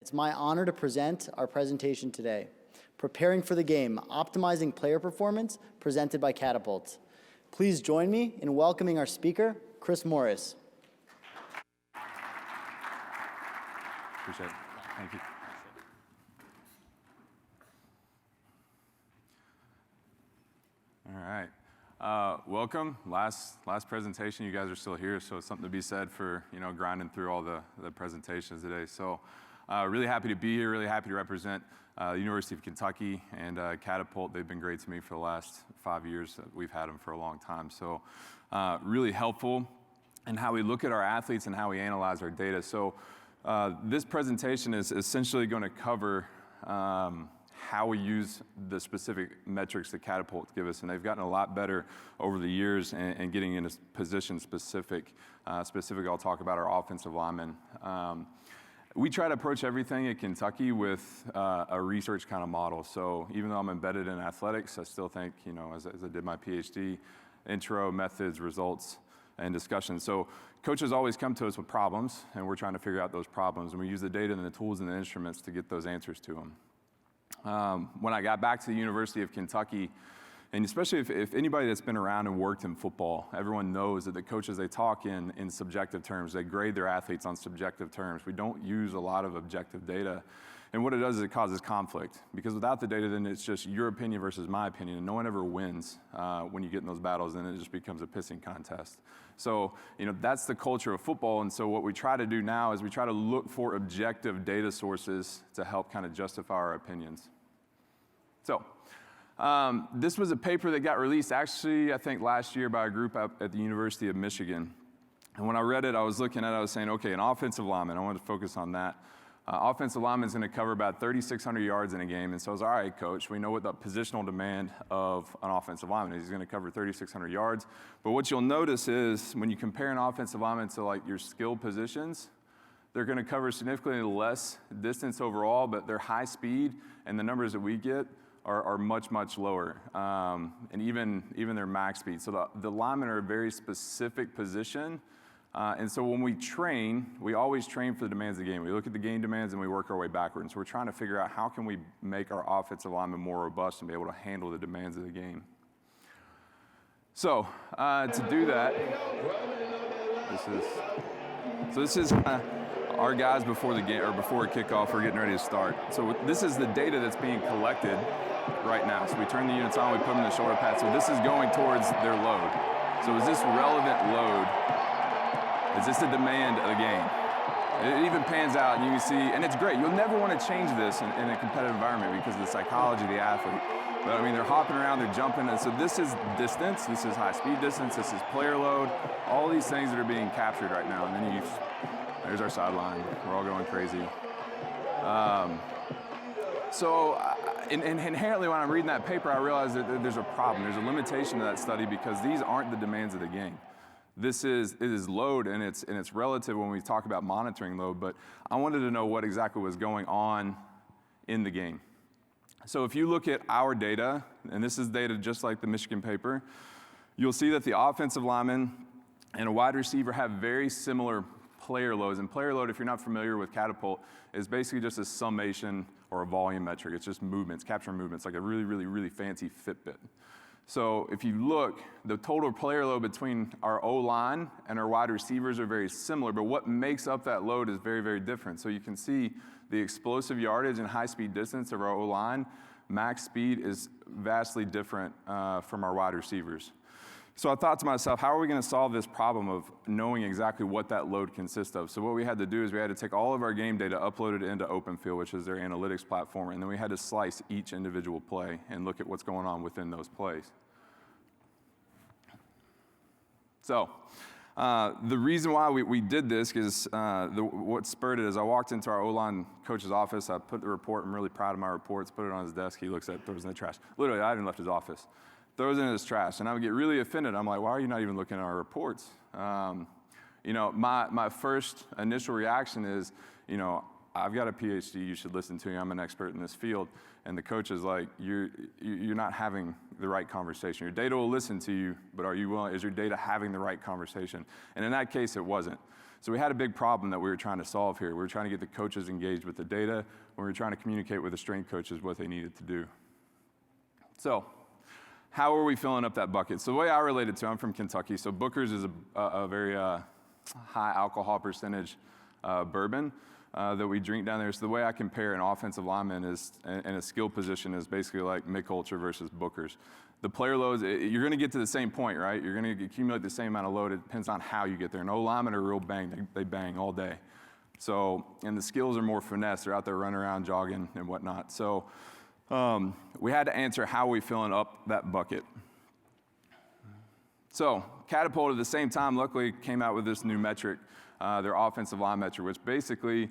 It's my honor to present our presentation today, Preparing for the Game, Optimizing Player Performance, presented by Catapult. Please join me in welcoming our speaker, Chris Morris. Appreciate it. Thank you. All right. Welcome. Last presentation. You guys are still here, so it's something to be said for grinding through all the presentations today. So really happy to be here. Really happy to represent the University of Kentucky and Catapult. They've been great to me for the last 5 years. We've had them for a long time. So really helpful in how we look at our athletes and how we analyze our data. So this presentation is essentially going to cover how we use the specific metrics that Catapult give us, and they've gotten a lot better over the years and getting into position specific. I'll talk about our offensive linemen. We try to approach everything at Kentucky with a research kind of model. So even though I'm embedded in athletics, I still think, as I did my PhD, intro, methods, results, and discussion. So coaches always come to us with problems, and we're trying to figure out those problems, and we use the data and the tools and the instruments to get those answers to them. When I got back to the University of Kentucky, and especially if anybody that's been around and worked in football, everyone knows that the coaches, they talk in subjective terms. They grade their athletes on subjective terms. We don't use a lot of objective data. And what it does is it causes conflict. Because without the data, then it's just your opinion versus my opinion, and no one ever wins when you get in those battles, and it just becomes a pissing contest. So, that's the culture of football, and so what we try to do now is we try to look for objective data sources to help kind of justify our opinions. So, this was a paper that got released actually, I think last year by a group at the University of Michigan. And when I read it, I was looking at it, I was saying, okay, an offensive lineman, I wanted to focus on that. Offensive lineman is going to cover about 3,600 yards in a game. And so I was, all right, coach, we know what the positional demand of an offensive lineman is. He's going to cover 3,600 yards. But what you'll notice is when you compare an offensive lineman to like your skill positions, they're going to cover significantly less distance overall, but their high speed and the numbers that we get are much, much lower, and even their max speed. So the linemen are a very specific position. And so when we train, we always train for the demands of the game. We look at the game demands and we work our way backwards. So we're trying to figure out how can we make our offensive linemen more robust and be able to handle the demands of the game. So to do that, this is our guys before the game or before kickoff. We're getting ready to start. So this is the data that's being collected right now. So we turn the units on, we put them in the shoulder pads. So this is going towards their load. So is this relevant load? Is this the demand of the game? It even pans out, and you can see, and it's great. You'll never want to change this in a competitive environment because of the psychology of the athlete. But I mean, they're hopping around, they're jumping, and so this is distance, this is high speed distance, this is player load, all these things that are being captured right now. And then there's our sideline. We're all going crazy. And inherently when I'm reading that paper, I realize that there's a problem. There's a limitation to that study because these aren't the demands of the game. It is load, and it's relative when we talk about monitoring load, but I wanted to know what exactly was going on in the game. So if you look at our data, and this is data just like the Michigan paper, you'll see that the offensive lineman and a wide receiver have very similar player loads. And player load, if you're not familiar with Catapult, is basically just a summation or a volume metric. It's just movements, capturing movements, like a really, really, really fancy Fitbit. So if you look, the total player load between our O-line and our wide receivers are very similar, but what makes up that load is very, very different. So you can see the explosive yardage and high-speed distance of our O-line. Max speed is vastly different from our wide receivers. So I thought to myself, how are we going to solve this problem of knowing exactly what that load consists of? So what we had to do is we had to take all of our game data, upload it into OpenField, which is their analytics platform, and then we had to slice each individual play and look at what's going on within those plays. So the reason why we did this is what spurred it is I walked into our O-line coach's office. I put the report. I'm really proud of my reports. Put it on his desk. He looks at it, throws it in the trash. Literally, I hadn't left his office. Throws it in his trash. And I would get really offended. I'm like, why are you not even looking at our reports? My first initial reaction is, I've got a PhD. You should listen to me. I'm an expert in this field. And the coach is like, you're not having the right conversation. Your data will listen to you, but are you willing? Is your data having the right conversation? And in that case, it wasn't. So we had a big problem that we were trying to solve here. We were trying to get the coaches engaged with the data. We were trying to communicate with the strength coaches what they needed to do. So how are we filling up that bucket? So the way I relate it to, I'm from Kentucky, so Booker's is a very high alcohol percentage bourbon that we drink down there. So the way I compare an offensive lineman is, and a skill position is basically like Mick Ultra versus Booker's. The player loads, you're going to get to the same point, right? You're going to accumulate the same amount of load. It depends on how you get there. No linemen are real bang. They bang all day. So, and the skills are more finesse. They're out there running around, jogging, and whatnot. So we had to answer how are we filling up that bucket. So Catapult at the same time, luckily, came out with this new metric, their offensive line metric, which basically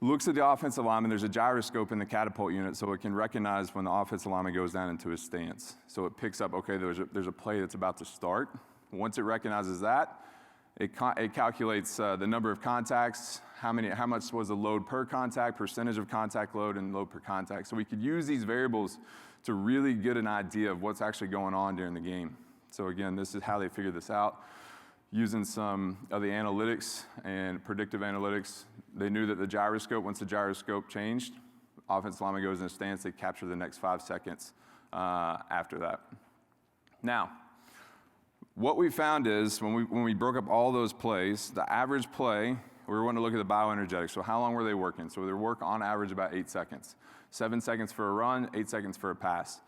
looks at the offensive lineman. There's a gyroscope in the Catapult unit, so it can recognize when the offensive lineman goes down into his stance. So it picks up, okay, there's a play that's about to start. Once it recognizes that, it calculates the number of contacts, how much was the load per contact, percentage of contact load, and load per contact. So we could use these variables to really get an idea of what's actually going on during the game. So again, this is how they figured this out. Using some of the analytics and predictive analytics, they knew that the gyroscope, once the gyroscope changed, offensive lineman goes in a stance, they capture the next 5 seconds after that. Now, what we found is when we broke up all those plays, the average play, we were wanting to look at the bioenergetics. So how long were they working? So they work on average about 8 seconds. 7 seconds for a run, 8 seconds for a pass.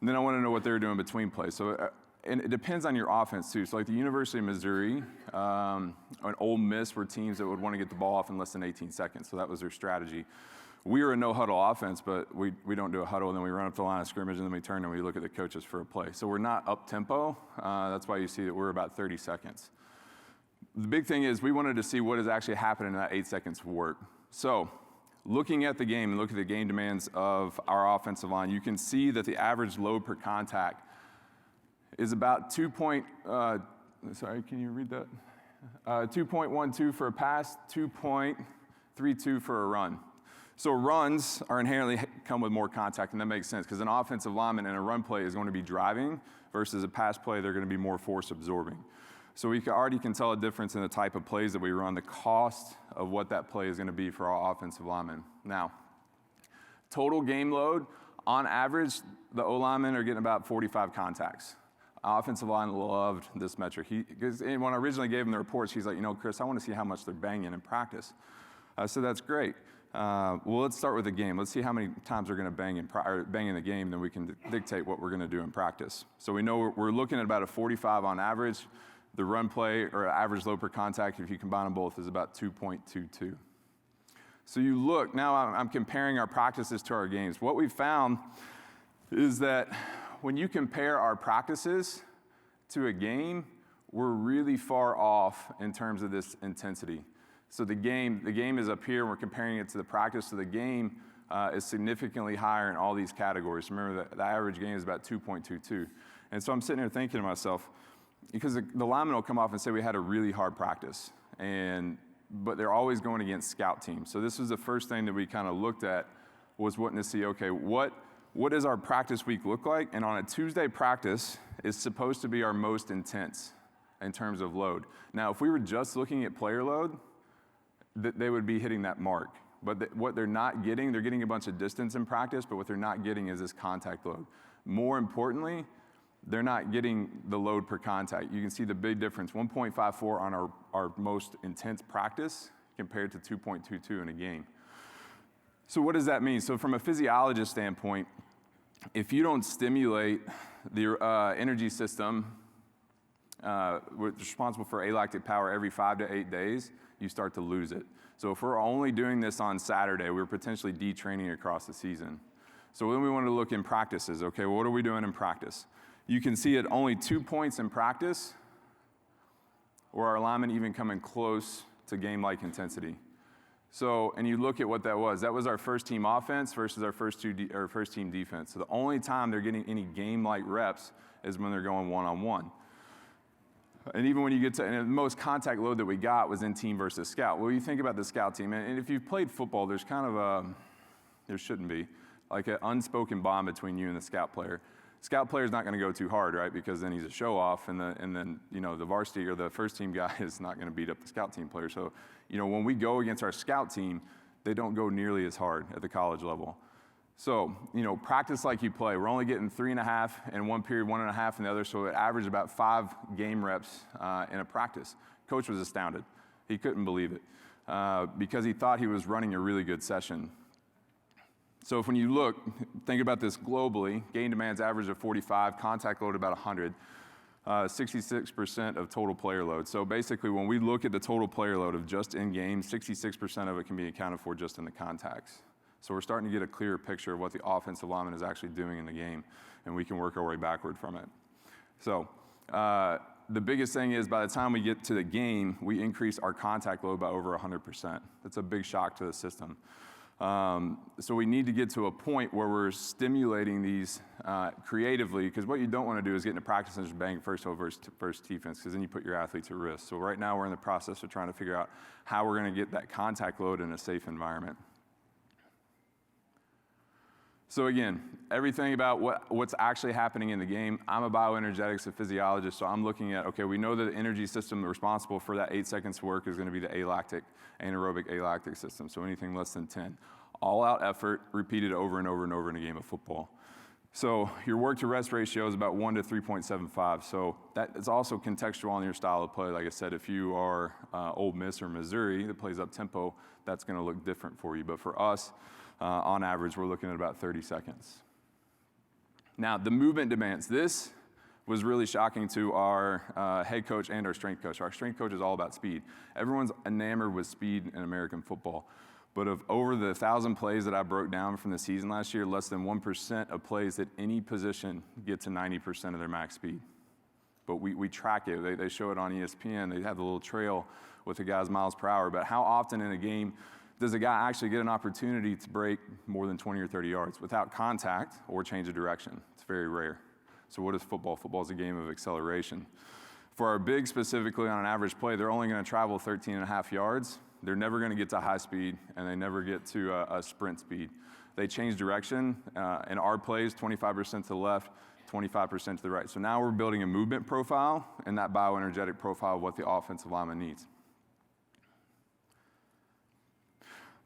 And then I want to know what they were doing between plays. So and it depends on your offense too. So like the University of Missouri and Ole Miss were teams that would want to get the ball off in less than 18 seconds. So that was their strategy. We were a no-huddle offense, but we don't do a huddle, and then we run up the line of scrimmage, and then we turn and we look at the coaches for a play. So we're not up-tempo. That's why you see that we're about 30 seconds. The big thing is we wanted to see what is actually happening in that 8 seconds of work. So looking at the game and looking at the game demands of our offensive line, you can see that the average load per contact is about 2.12 for a pass, 2.32 for a run. So runs are inherently come with more contact, and that makes sense because an offensive lineman in a run play is going to be driving versus a pass play, they're going to be more force absorbing. So we already can tell a difference in the type of plays that we run, the cost of what that play is going to be for our offensive linemen. Now, total game load, on average, the O-linemen are getting about 45 contacts. Offensive line loved this metric. Because when I originally gave him the reports, he's like, Chris, I want to see how much they're banging in practice. I said, that's great. Well, let's start with the game. Let's see how many times they're going to bang in the game, then we can dictate what we're going to do in practice. So we know we're looking at about a 45 on average. The run play, or average load per contact, if you combine them both, is about 2.22. So you look, now I'm comparing our practices to our games. What we found is that when you compare our practices to a game, we're really far off in terms of this intensity. So the game is up here, and we're comparing it to the practice. So the game is significantly higher in all these categories. Remember, the average game is about 2.22. And so I'm sitting here thinking to myself, because the linemen will come off and say we had a really hard practice, but they're always going against scout teams. So this was the first thing that we kind of looked at, was wanting to see, okay, what does our practice week look like? And on a Tuesday practice is supposed to be our most intense in terms of load. Now, if we were just looking at player load, they would be hitting that mark. But what they're not getting, they're getting a bunch of distance in practice, but what they're not getting is this contact load. More importantly, they're not getting the load per contact. You can see the big difference, 1.54 on our most intense practice compared to 2.22 in a game. So what does that mean? So from a physiologist standpoint, if you don't stimulate the energy system, which is responsible for alactic power every 5 to 8 days, you start to lose it. So if we're only doing this on Saturday, we're potentially detraining across the season. So then we want to look in practices. Okay, well, what are we doing in practice? You can see at only 2 points in practice, or our linemen even coming close to game-like intensity. So, and you look at what that was. That was our first team offense versus our first team defense. So the only time they're getting any game-like reps is when they're going one-on-one. And even when you get to, and the most contact load that we got was in team versus scout. Well, you think about the scout team, and if you've played football, there's kind of there shouldn't be, like an unspoken bond between you and the scout player. Scout player's not going to go too hard, right? Because then he's a show off, and then the varsity or the first team guy is not going to beat up the scout team player. So, when we go against our scout team, they don't go nearly as hard at the college level. So, practice like you play. We're only getting 3.5 in one period, 1.5 in the other, so it averaged about 5 game reps in a practice. Coach was astounded. He couldn't believe it because he thought he was running a really good session. So when you think about this globally, gain demands average of 45, contact load about 100, 66% of total player load. So basically when we look at the total player load of just in game, 66% of it can be accounted for just in the contacts. So we're starting to get a clearer picture of what the offensive lineman is actually doing in the game, and we can work our way backward from it. So the biggest thing is by the time we get to the game, we increase our contact load by over 100%. That's a big shock to the system. So we need to get to a point where we're stimulating these creatively, because what you don't want to do is get into practice and just bang first over first defense, because then you put your athletes at risk. So right now we're in the process of trying to figure out how we're going to get that contact load in a safe environment. So again, everything about what's actually happening in the game. I'm a bioenergetics and physiologist, so I'm looking at, okay, we know that the energy system responsible for that 8 seconds work is going to be the anaerobic alactic system, so anything less than 10. All-out effort repeated over and over and over in a game of football. So your work-to-rest ratio is about 1 to 3.75, so that is also contextual on your style of play. Like I said, if you are Ole Miss or Missouri that plays up-tempo, that's going to look different for you. But for us, on average, we're looking at about 30 seconds. Now, the movement demands. This was really shocking to our head coach and our strength coach. Our strength coach is all about speed. Everyone's enamored with speed in American football. But of over the 1,000 plays that I broke down from the season last year, less than 1% of plays at any position get to 90% of their max speed. But we track it. They show it on ESPN. They have the little trail with the guy's miles per hour. But how often in a game does a guy actually get an opportunity to break more than 20 or 30 yards without contact or change of direction? It's very rare. So what is football? Football is a game of acceleration. For our bigs specifically on an average play, they're only going to travel 13.5 yards. They're never going to get to high speed, and they never get to a sprint speed. They change direction. In our plays, 25% to the left, 25% to the right. So now we're building a movement profile and that bioenergetic profile of what the offensive lineman needs.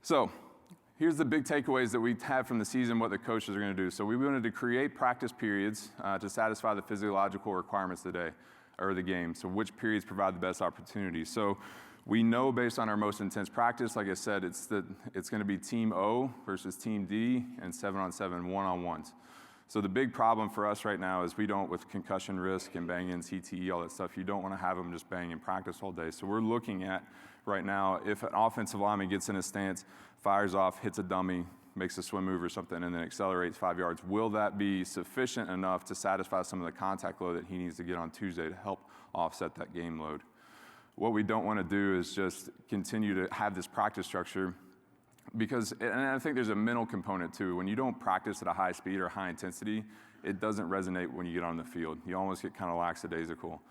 So here's the big takeaways that we have from the season, what the coaches are going to do. So we wanted to create practice periods to satisfy the physiological requirements of the day or the game. So which periods provide the best opportunities. So we know based on our most intense practice, like I said, it's going to be Team O versus Team D and 7-on-7 one-on-ones. So the big problem for us right now is with concussion risk and bang-ins, CTE, all that stuff, you don't want to have them just bang in practice all day. So we're looking at right now, if an offensive lineman gets in a stance, fires off, hits a dummy, makes a swim move or something, and then accelerates 5 yards, will that be sufficient enough to satisfy some of the contact load that he needs to get on Tuesday to help offset that game load? What we don't want to do is just continue to have this practice structure because, and I think there's a mental component too, when you don't practice at a high speed or high intensity, it doesn't resonate when you get on the field. You almost get kind of lackadaisical.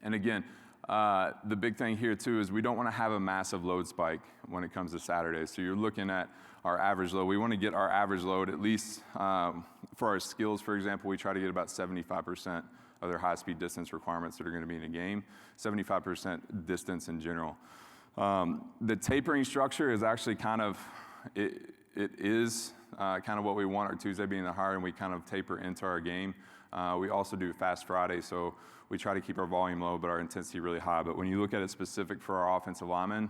And again, the big thing here too is we don't want to have a massive load spike when it comes to Saturdays. So you're looking at our average load. We want to get our average load at least for our skills, for example, we try to get about 75% of their high-speed distance requirements that are going to be in a game, 75% distance in general. The tapering structure is actually kind of, it is kind of what we want, our Tuesday being the hard, and we kind of taper into our game. We also do Fast Friday, so we try to keep our volume low, but our intensity really high. But when you look at it specific for our offensive linemen,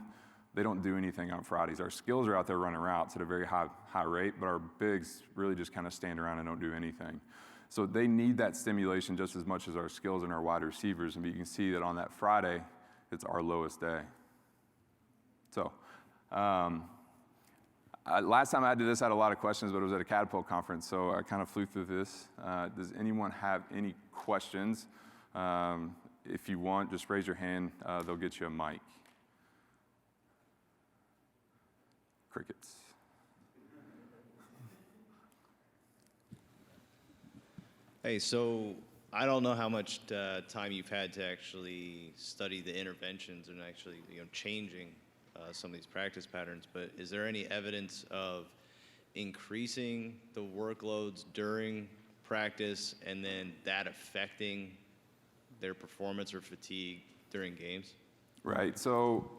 they don't do anything on Fridays. Our skills are out there running routes at a very high rate, but our bigs really just kind of stand around and don't do anything. So they need that stimulation just as much as our skills and our wide receivers. And you can see that on that Friday, it's our lowest day. So last time I did this, I had a lot of questions, but it was at a Catapult conference, so I kind of flew through this. Does anyone have any questions? If you want, just raise your hand. They'll get you a mic. Crickets. Hey, so I don't know how much time you've had to actually study the interventions and actually, changing some of these practice patterns, but is there any evidence of increasing the workloads during practice and then that affecting their performance or fatigue during games? Right. So,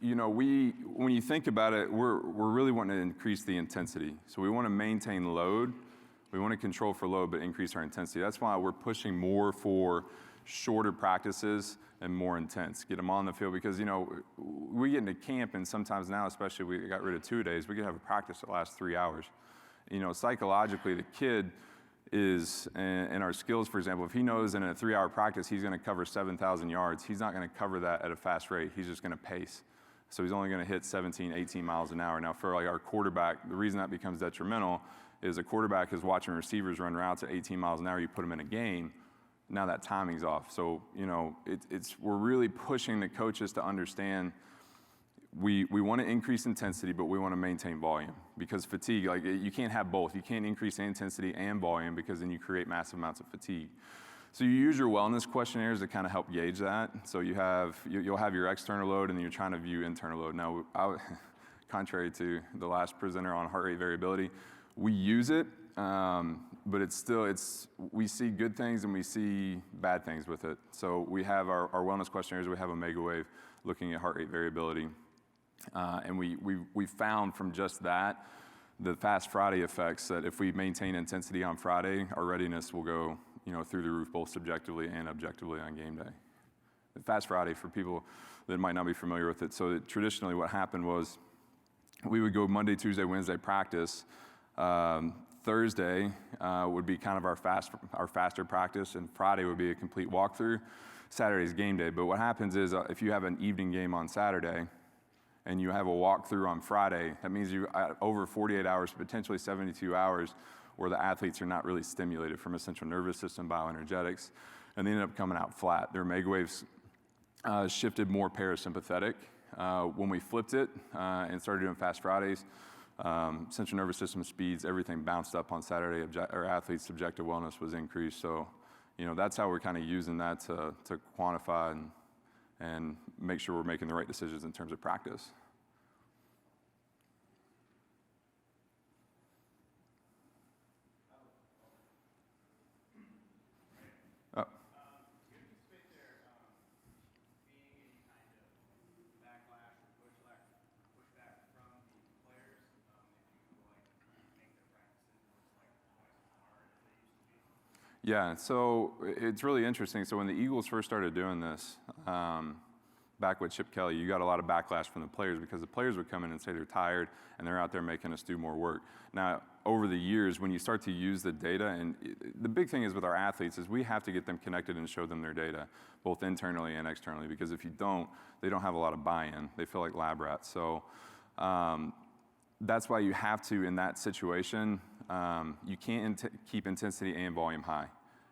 when you think about it, we're really wanting to increase the intensity. So we want to maintain load. We want to control for load, but increase our intensity. That's why we're pushing more for shorter practices and more intense. Get them on the field because, we get into camp and sometimes now, especially we got rid of 2 days, we could have a practice that lasts 3 hours. Psychologically, the kid is, in our skills, for example, if he knows in a 3-hour practice he's going to cover 7,000 yards, he's not going to cover that at a fast rate. He's just going to pace. So he's only going to hit 17, 18 miles an hour. Now, for our quarterback, the reason that becomes detrimental is a quarterback is watching receivers run routes at 18 miles an hour. You put them in a game, now that timing's off. So, we're really pushing the coaches to understand we want to increase intensity, but we want to maintain volume because fatigue, you can't have both. You can't increase intensity and volume because then you create massive amounts of fatigue. So you use your wellness questionnaires to kind of help gauge that. So you'll have your external load and then you're trying to view internal load. Now, contrary to the last presenter on heart rate variability, we use it, but we see good things and we see bad things with it. So we have our wellness questionnaires. We have a mega wave looking at heart rate variability. And we found from just that, the Fast Friday effects, that if we maintain intensity on Friday, our readiness will go through the roof, both subjectively and objectively on game day. The Fast Friday, for people that might not be familiar with it, so traditionally what happened was we would go Monday, Tuesday, Wednesday practice. Thursday would be kind of our faster practice, and Friday would be a complete walkthrough. Saturday's game day. But what happens is if you have an evening game on Saturday and you have a walkthrough on Friday, that means you over 48 hours, potentially 72 hours, where the athletes are not really stimulated from a central nervous system, bioenergetics, and they end up coming out flat. Their mega waves shifted more parasympathetic. When we flipped it and started doing Fast Fridays, central nervous system speeds, everything bounced up on Saturday. Our athletes' subjective wellness was increased. So, that's how we're kind of using that to quantify and make sure we're making the right decisions in terms of practice. Yeah, so it's really interesting. So when the Eagles first started doing this, back with Chip Kelly, you got a lot of backlash from the players because the players would come in and say they're tired and they're out there making us do more work. Now, over the years, when you start to use the data, and the big thing is with our athletes is we have to get them connected and show them their data, both internally and externally, because if you don't, they don't have a lot of buy-in. They feel like lab rats. So that's why you have to, in that situation, you can't keep intensity and volume high,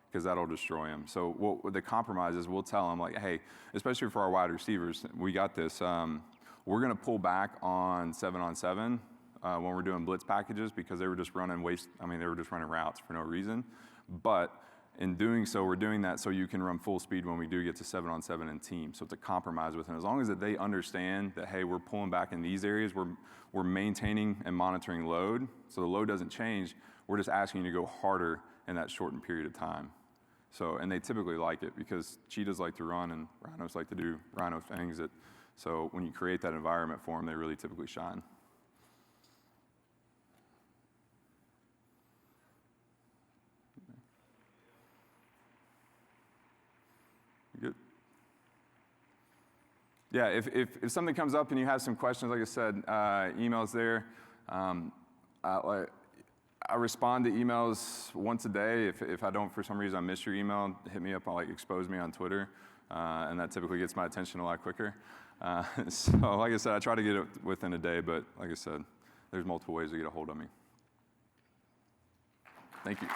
because that'll destroy them. So what the compromise is, we'll tell them, like, hey, especially for our wide receivers, we got this. We're going to pull back on 7-on-7 when we're doing blitz packages because they were just running they were just running routes for no reason. But in doing so, we're doing that so you can run full speed when we do get to 7-on-7 in team. So it's a compromise with them. As long as that they understand that, hey, we're pulling back in these areas, we're maintaining and monitoring load, so the load doesn't change. We're just asking you to go harder in that shortened period of time. So, and they typically like it because cheetahs like to run and rhinos like to do rhino things. So when you create that environment for them, they really typically shine. You good? Yeah, if something comes up and you have some questions, like I said, email's there. I respond to emails once a day. If I don't, for some reason, I miss your email, hit me up, expose me on Twitter, and that typically gets my attention a lot quicker. So like I said, I try to get it within a day, but like I said, there's multiple ways to get a hold of me. Thank you.